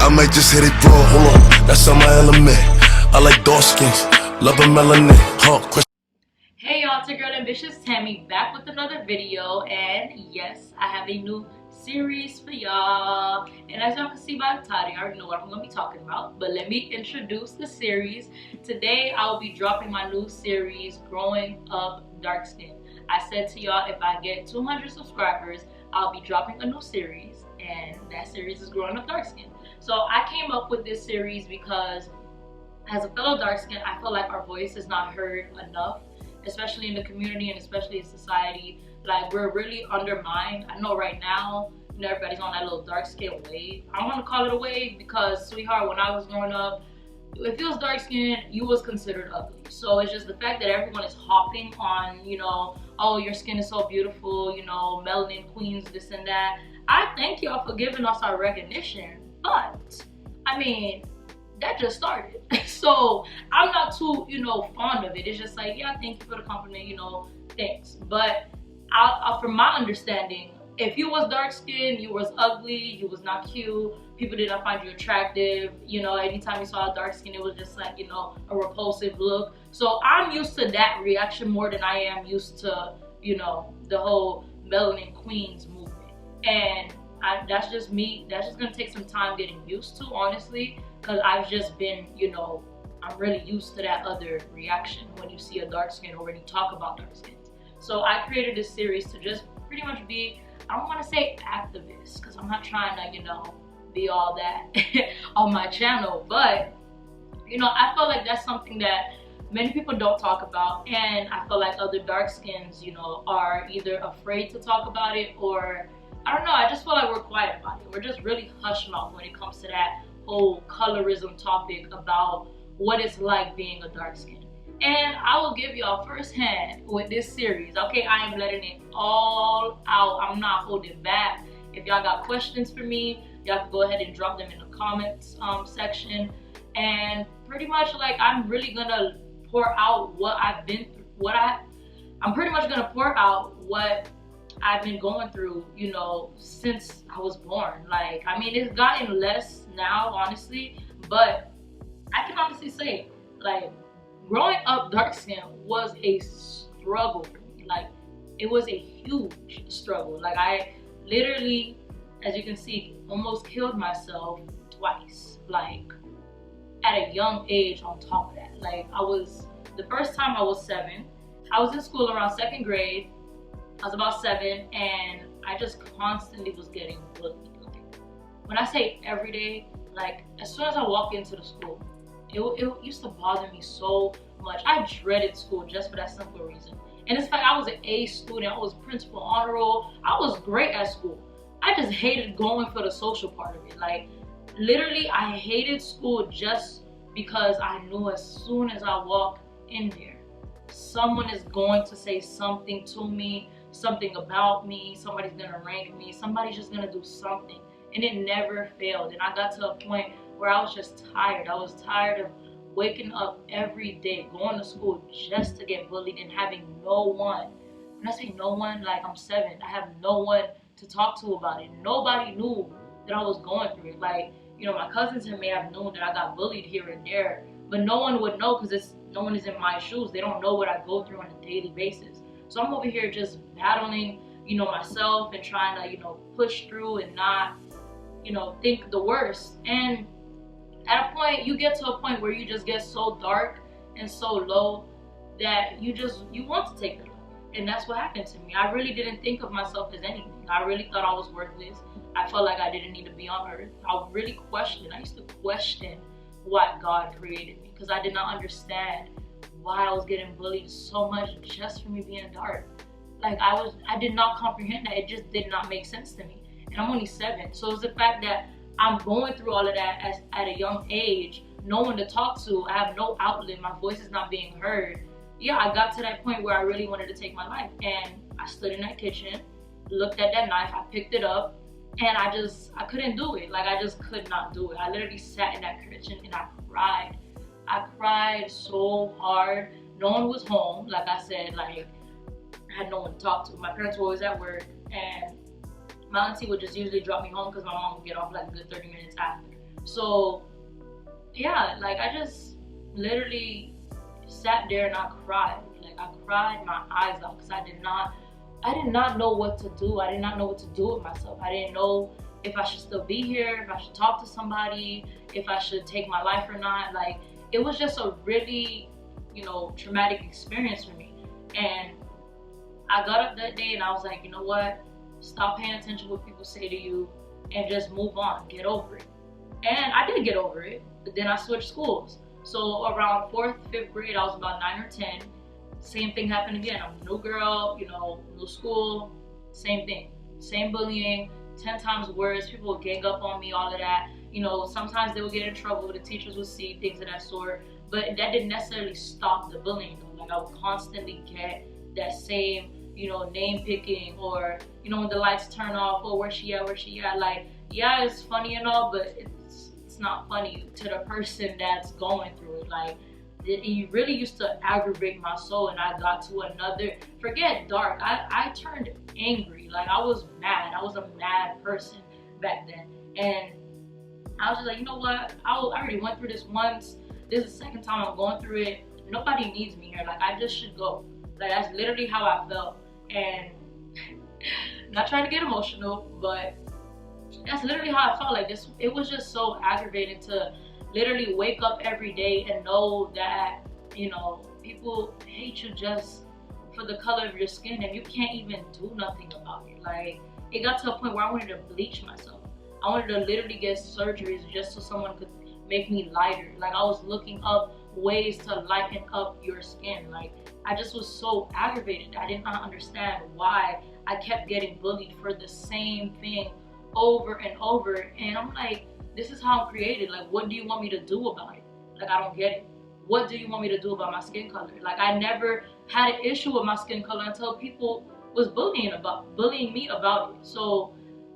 I might just hit it raw, hold on, that's on my element. I like dark skins, love a melanin, huh? Hey y'all, it's your girl Ambitious Tammy back with another video, and yes, I have a new series for y'all. And as y'all can see by the title, you already know what I'm gonna be talking about, but let me introduce the series. Today I will be dropping my new series, Growing Up Darkskin. I said to y'all, if I get 200 subscribers, I'll be dropping a new series, and that series is Growing Up Darkskin. So I came up with this series because as a fellow darkskin, I feel like our voice is not heard enough, especially in the community and especially in society. Like, we're really undermined. I know right now, you know, everybody's on that little dark skin wave. I don't want to call it a wave because, sweetheart, when I was growing up, if you was dark skinned, you was considered ugly. So it's just the fact that everyone is hopping on, you know, oh, your skin is so beautiful, you know, melanin queens, this and that. I thank y'all for giving us our recognition, but I mean, that just started. So I'm not too, you know, fond of it. It's just like, yeah, thank you for the compliment, you know, thanks. But from my understanding, if you was dark skinned, you was ugly, you was not cute, people did not find you attractive, you know, anytime you saw a dark skin, it was just like, you know, a repulsive look. So I'm used to that reaction more than I am used to, you know, the whole melanin queens movement. And that's just me. That's just gonna take some time getting used to, honestly, because I've just been, you know, I'm really used to that other reaction when you see a dark skin or when you talk about dark skins. So I created this series to just pretty much be, I don't want to say activist, because I'm not trying to, you know, be all that on my channel, but you know, I feel like that's something that many people don't talk about, and I feel like other dark skins, you know, are either afraid to talk about it, or I don't know, I just feel like we're quiet about it. We're just really hush mouth when it comes to that whole colorism topic about what it's like being a dark skin. And I will give y'all firsthand with this series, okay? I am letting it all out. I'm not holding back. If y'all got questions for me, y'all can go ahead and drop them in the comments section. And pretty much, like, I'm really gonna pour out what I've been through, I'm pretty much gonna pour out what I've been going through, you know, since I was born. Like, I mean, it's gotten less now, honestly, but I can honestly say, like, growing up dark skin was a struggle for me. Like, it was a huge struggle. Like, I literally, as you can see, almost killed myself twice, like, at a young age on top of that. Like, the first time I was 7, I was in school around 2nd grade. I was about 7, and I just constantly was getting bullied. Like, when I say every day, like, as soon as I walk into the school, it used to bother me so much. I dreaded school just for that simple reason. And it's like, I was an A student, I was principal honor roll, I was great at school. I just hated going for the social part of it. Like, literally, I hated school just because I knew as soon as I walked in there, someone is going to say something to me, something about me, somebody's gonna rank me, somebody's just gonna do something. And it never failed. And I got to a point where I was just tired. I was tired of waking up every day, going to school just to get bullied and having no one. When I say no one, like, I'm 7, I have no one to talk to about it. Nobody knew that I was going through it. Like, you know, my cousins may have known that I got bullied here and there, but no one would know because no one is in my shoes. They don't know what I go through on a daily basis. So I'm over here just battling, you know, myself and trying to, you know, push through and not, you know, think the worst. And at a point, you get to a point where you just get so dark and so low that you want to take the life. And that's what happened to me. I really didn't think of myself as anything. I really thought I was worthless. I felt like I didn't need to be on earth. I used to question why God created me, because I did not understand why I was getting bullied so much just for me being dark. Like, I did not comprehend that. It just did not make sense to me. And I'm only 7. So it's the fact that I'm going through all of that at a young age, no one to talk to, I have no outlet, my voice is not being heard. Yeah, I got to that point where I really wanted to take my life. And I stood in that kitchen, looked at that knife, I picked it up, and I couldn't do it. Like, I just could not do it. I literally sat in that kitchen and I cried. I cried so hard. No one was home. Like I said, like, I had no one to talk to. My parents were always at work, and my auntie would just usually drop me home because my mom would get off like a good 30 minutes after. So yeah, like I just literally sat there and I cried. Like I cried my eyes out because I did not know what to do. I did not know what to do with myself. I didn't know if I should still be here, if I should talk to somebody, if I should take my life or not. Like it was just a really, traumatic experience for me. And I got up that day and I was like, you know what? Stop paying attention to what people say to you and just move on, get over it. And I did get over it, but then I switched schools. So around 4th, 5th grade, I was about 9 or 10. Same thing happened again. I'm a new girl, new school, same thing. Same bullying, 10 times worse. People would gang up on me, all of that. Sometimes they would get in trouble, the teachers would see things of that sort. But that didn't necessarily stop the bullying though. Like I would constantly get that same, name picking, or, when the lights turn off, or where she at? Like, yeah, it's funny and all, but it's not funny to the person that's going through it. Like, it really used to aggravate my soul, and I got to forget dark. I turned angry. Like, I was mad. I was a mad person back then. And I was just like, you know what? I already went through this once. This is the second time I'm going through it. Nobody needs me here. Like, I just should go. Like, that's literally how I felt. And not trying to get emotional, but that's literally how I felt. Like, this, it was just so aggravating to literally wake up every day and know that, people hate you just for the color of your skin, and you can't even do nothing about it. Like, it got to a point where I wanted to bleach myself. I wanted to literally get surgeries just so someone could make me lighter. Like, I was looking up ways to lighten up your skin. Like, I just was so aggravated. I did not understand why I kept getting bullied for the same thing over and over. And I'm like, this is how I'm created. Like, what do you want me to do about it? Like, I don't get it. What do you want me to do about my skin color? Like, I never had an issue with my skin color until people was bullying me about it. So,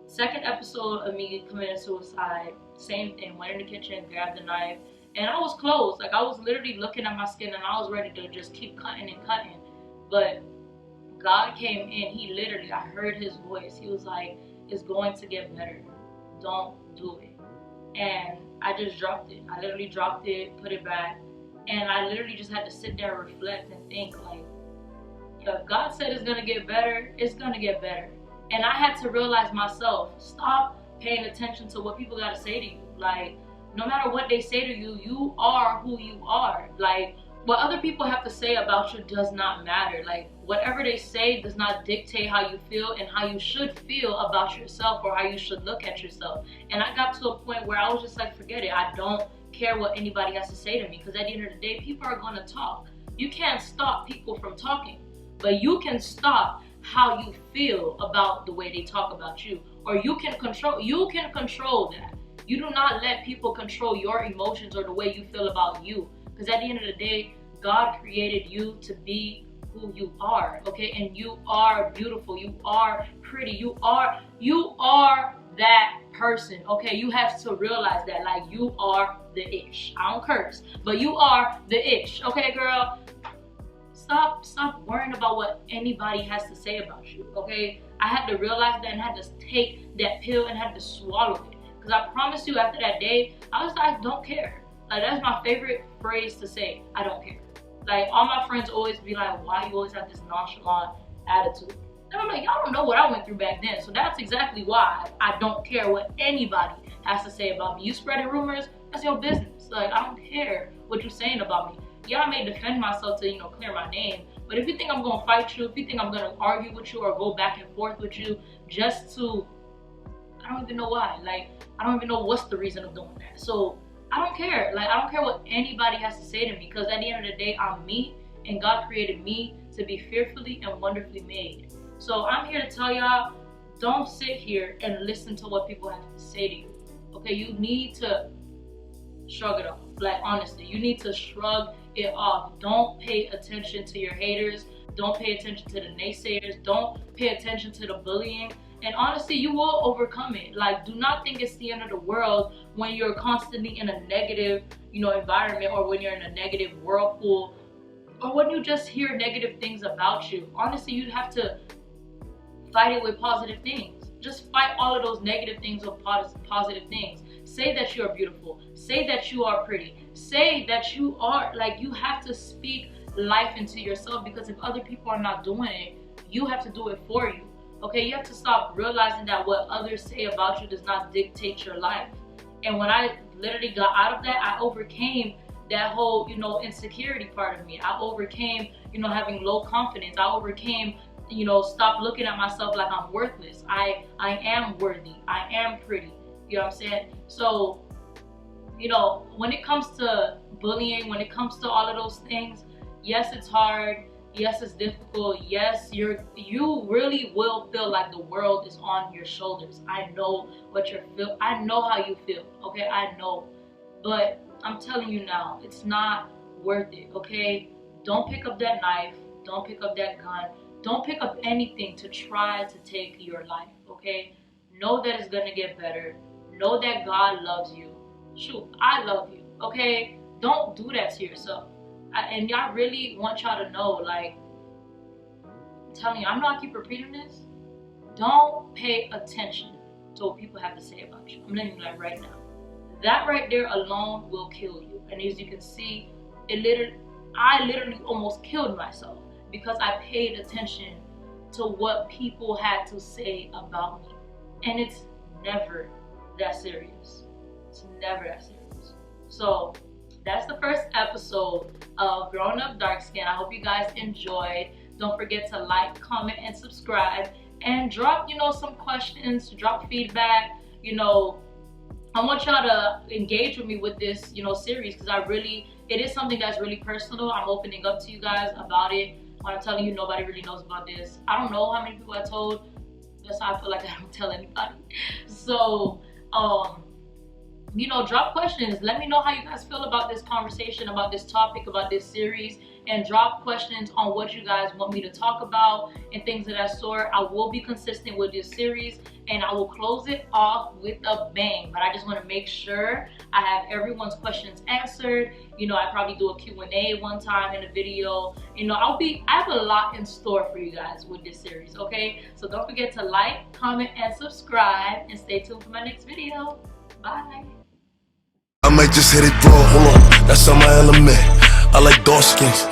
second episode of me committing suicide, same thing. Went in the kitchen, grabbed the knife, and I was close. Like, I was literally looking at my skin and I was ready to just keep cutting and cutting. But God came in. He literally, I heard his voice. He was like, it's going to get better. Don't do it. And I just dropped it. I literally dropped it, put it back. And I literally just had to sit there and reflect and think, like, if God said it's going to get better, it's going to get better. And I had to realize myself, stop paying attention to what people got to say to you. Like, no matter what they say to you, you are who you are. Like, what other people have to say about you does not matter. Like, whatever they say does not dictate how you feel and how you should feel about yourself or how you should look at yourself. And I got to a point where I was just like, forget it. I don't care what anybody has to say to me, because at the end of the day, people are going to talk. You can't stop people from talking, but you can stop how you feel about the way they talk about you, or you can control that. You do not let people control your emotions or the way you feel about you, because at the end of the day, God created you to be who you are, okay? And you are beautiful, you are pretty, you are that person, okay? You have to realize that, like, you are the ish. I don't curse, but you are the ish, okay, girl? Stop worrying about what anybody has to say about you, okay? I had to realize that and had to take that pill and had to swallow it. Because I promise you, after that day, I was like, I don't care. Like, that's my favorite phrase to say, I don't care. Like, all my friends always be like, why you always have this nonchalant attitude? And I'm like, y'all don't know what I went through back then. So that's exactly why I don't care what anybody has to say about me. You spreading rumors, that's your business. Like, I don't care what you're saying about me. Yeah, I may defend myself to, clear my name. But if you think I'm going to fight you, if you think I'm going to argue with you or go back and forth with you just to, I don't even know why. Like, I don't even know what's the reason of doing that. So I don't care. Like, I don't care what anybody has to say to me, because at the end of the day, I'm me, and God created me to be fearfully and wonderfully made. So I'm here to tell y'all, don't sit here and listen to what people have to say to you. Okay, you need to shrug it off. Like, honestly, you need to shrug it off. Don't pay attention to your haters. Don't pay attention to the naysayers. Don't pay attention to the bullying. And honestly, you will overcome it. Like, do not think it's the end of the world when you're constantly in a negative, environment, or when you're in a negative whirlpool, or when you just hear negative things about you. Honestly, you have to fight it with positive things. Just fight all of those negative things with positive things. Say that you are beautiful. Say that you are pretty. Say that you are, like, you have to speak life into yourself, because if other people are not doing it, you have to do it for you. Okay, you have to stop realizing that what others say about you does not dictate your life. And when I literally got out of that, I overcame that whole, insecurity part of me. I overcame, having low confidence. I overcame, stop looking at myself like I'm worthless. I am worthy. I am pretty. You know what I'm saying? So, when it comes to bullying, when it comes to all of those things, yes, it's hard. Yes, it's difficult. Yes, you really will feel like the world is on your shoulders. I know what you feel. I know how you feel. Okay, I know. But I'm telling you now, it's not worth it. Okay, don't pick up that knife. Don't pick up that gun. Don't pick up anything to try to take your life. Okay, know that it's gonna get better. Know that God loves you. Shoot, I love you. Okay, don't do that to yourself. And y'all really want y'all to know, like, I'm telling you, I'm not keep repeating this. Don't pay attention to what people have to say about you. I'm letting you know that right now. That right there alone will kill you. And as you can see, I literally almost killed myself because I paid attention to what people had to say about me. And it's never that serious. It's never that serious. So that's the first episode of Growing Up Darkskin. I hope you guys enjoyed. Don't forget to like, comment, and subscribe. And drop, some questions, drop feedback. I want y'all to engage with me with this, series, because it is something that's really personal. I'm opening up to you guys about it. I'm telling you, nobody really knows about this. I don't know how many people I told. That's how I feel like I don't tell anybody. So, drop questions. Let me know how you guys feel about this conversation, about this topic, about this series, and drop questions on what you guys want me to talk about and things of that sort. I will be consistent with this series, and I will close it off with a bang. But I just want to make sure I have everyone's questions answered. I probably do a Q&A one time in a video. I have a lot in store for you guys with this series, okay? So don't forget to like, comment, and subscribe, and stay tuned for my next video. Bye. I might just hit it raw, hold on, that's on my element. I like dark skins.